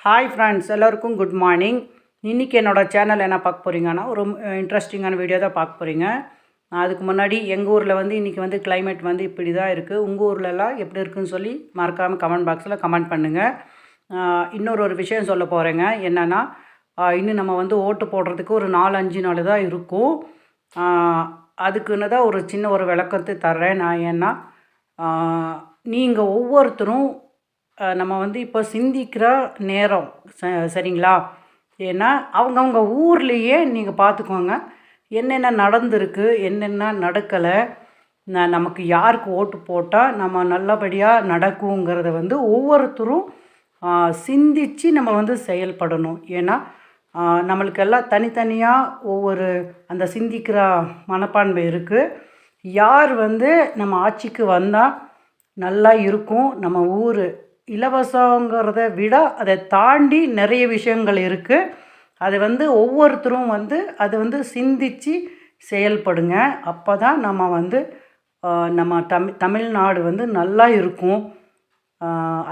Hi friends, எல்லோருக்கும் good morning. இன்றைக்கி என்னோடய சேனல் என்ன பார்க்க போகிறீங்கன்னா, ஒரு இன்ட்ரெஸ்டிங்கான வீடியோ தான் பார்க்க போகிறீங்க. அதுக்கு முன்னாடி எங்கள் ஊரில் இன்றைக்கி கிளைமேட் இப்படி தான் இருக்குது. உங்கள் ஊர்லலாம் எப்படி இருக்குதுன்னு சொல்லி மறக்காமல் கமெண்ட் பாக்ஸில் கமெண்ட் பண்ணுங்கள். இன்னொரு விஷயம் சொல்ல போகிறேங்க. என்னென்னா, இன்னும் நம்ம ஓட்டு போடுறதுக்கு ஒரு 4-5 நாள் தான் இருக்கும். அதுக்குன்னு தான் ஒரு சின்ன ஒரு விளக்கத்தை தர்றேன் நான். ஏன்னா நீங்கள் ஒவ்வொருத்தரும் நம்ம இப்போ சிந்திக்கிற நேரம் சரிங்களா? ஏன்னா அவங்கவுங்க ஊர்லேயே நீங்கள் பார்த்துக்கோங்க, என்னென்ன நடந்திருக்கு, என்னென்ன நடக்கலை, நமக்கு யாருக்கு ஓட்டு போட்டால் நம்ம நல்லபடியாக நடக்குங்கிறத ஒவ்வொருத்தரும் சிந்தித்து நம்ம செயல்படணும். ஏன்னா நம்மளுக்கெல்லாம் தனித்தனியாக ஒவ்வொரு அந்த சிந்திக்கிற மனப்பான்மை இருக்குது. யார் நம்ம ஆட்சிக்கு வந்தால் நல்லா இருக்கும், நம்ம ஊர் இலவசங்கிறத விட அதை தாண்டி நிறைய விஷயங்கள் இருக்குது. அதை ஒவ்வொருத்தரும் அதை சிந்தித்து செயல்படுங்க. அப்போ தான் நம்ம நம்ம தமிழ்நாடு நல்லா இருக்கும்.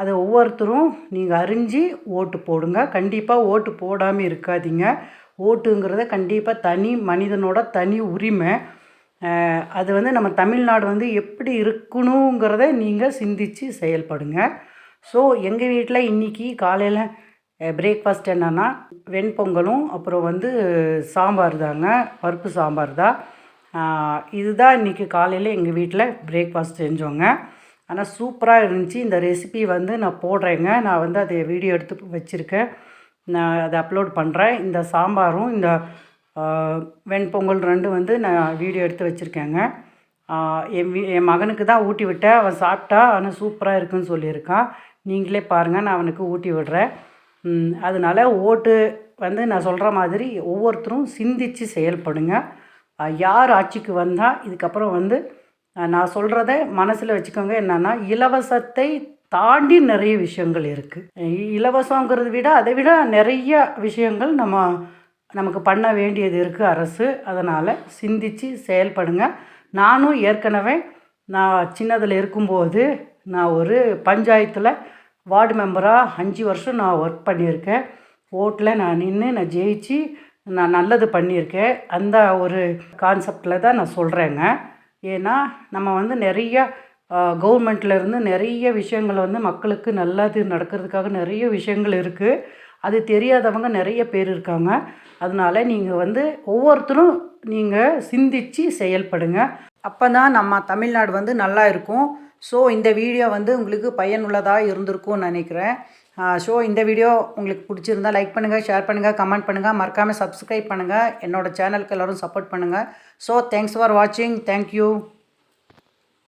அதை ஒவ்வொருத்தரும் நீங்கள் அறிஞ்சு ஓட்டு போடுங்க. கண்டிப்பாக ஓட்டு போடாமல் இருக்காதீங்க. ஓட்டுங்கிறத கண்டிப்பாக தனி மனிதனோட தனி உரிமை. அது நம்ம தமிழ்நாடு எப்படி இருக்கணுங்கிறத நீங்கள் சிந்தித்து செயல்படுங்க. ஸோ எங்கள் வீட்டில் இன்றைக்கி காலையில் பிரேக்ஃபாஸ்ட் என்னென்னா வெண்பொங்கலும் அப்புறம் சாம்பார் தாங்க, பருப்பு சாம்பார் தான். இதுதான் இன்றைக்கி காலையில் எங்கள் வீட்டில் பிரேக்ஃபாஸ்ட் செஞ்சோங்க. ஆனால் சூப்பராக இருந்துச்சு. இந்த ரெசிபி நான் போடுறேங்க. நான் அதை வீடியோ எடுத்து வச்சுருக்கேன். நான் அதை அப்லோட் பண்ணுறேன். இந்த சாம்பாரும் இந்த வெண்பொங்கல் ரெண்டும் நான் வீடியோ எடுத்து வச்சுருக்கேங்க. என் மகனுக்கு தான் ஊட்டி விட்டேன். அவன் சாப்பிட்டா, ஆனால் சூப்பராக இருக்குதுன்னு சொல்லியிருக்கான். நீங்களே பாருங்கள், நான் அவனுக்கு ஊட்டி விடுறேன். அதனால் ஓட்டு நான் சொல்கிற மாதிரி ஒவ்வொருத்தரும் சிந்தித்து செயல்படுங்க. யார் ஆட்சிக்கு வந்தால் இதுக்கப்புறம் நான் சொல்கிறத மனசில் வச்சுக்கோங்க. என்னென்னா, இலவசத்தை தாண்டி நிறைய விஷயங்கள் இருக்குது. இலவசங்கிறத விட அதை விட நிறைய விஷயங்கள் நமக்கு பண்ண வேண்டியது இருக்குது அரசு. அதனால் சிந்தித்து செயல்படுங்க. நானும் ஏற்கனவே நான் சின்னதில் இருக்கும்போது நான் ஒரு பஞ்சாயத்தில் வார்டு மெம்பராக 5 வருஷம் நான் ஒர்க் பண்ணியிருக்கேன். ஓட்டில் நான் நின்று நான் ஜெயிச்சு நான் நல்லது பண்ணியிருக்கேன். அந்த ஒரு கான்செப்டில் தான் நான் சொல்கிறேங்க. ஏன்னா நம்ம நிறைய கவர்மெண்ட்லேருந்து நிறைய விஷயங்கள் மக்களுக்கு நல்லது நடக்கிறதுக்காக நிறைய விஷயங்கள் இருக்குது. அது தெரியாதவங்க நிறைய பேர் இருக்காங்க. அதனால் நீங்கள் ஒவ்வொருத்தரும் நீங்கள் சிந்தித்து செயல்படுங்க. அப்போ தான் நம்ம தமிழ்நாடு நல்லா இருக்கும். ஸோ இந்த வீடியோ உங்களுக்கு பயனுள்ளதாக இருந்திருக்கும்னு நினைக்கிறேன். ஸோ இந்த வீடியோ உங்களுக்கு பிடிச்சிருந்தால் லைக் பண்ணுங்கள், ஷேர் பண்ணுங்கள், கமெண்ட் பண்ணுங்கள், மறக்காமல் சப்ஸ்கிரைப் பண்ணுங்கள். என்னோடய சேனலுக்கு எல்லோரும் சப்போர்ட் பண்ணுங்கள். ஸோ தேங்க்ஸ் ஃபார் வாட்சிங். தேங்க்யூ.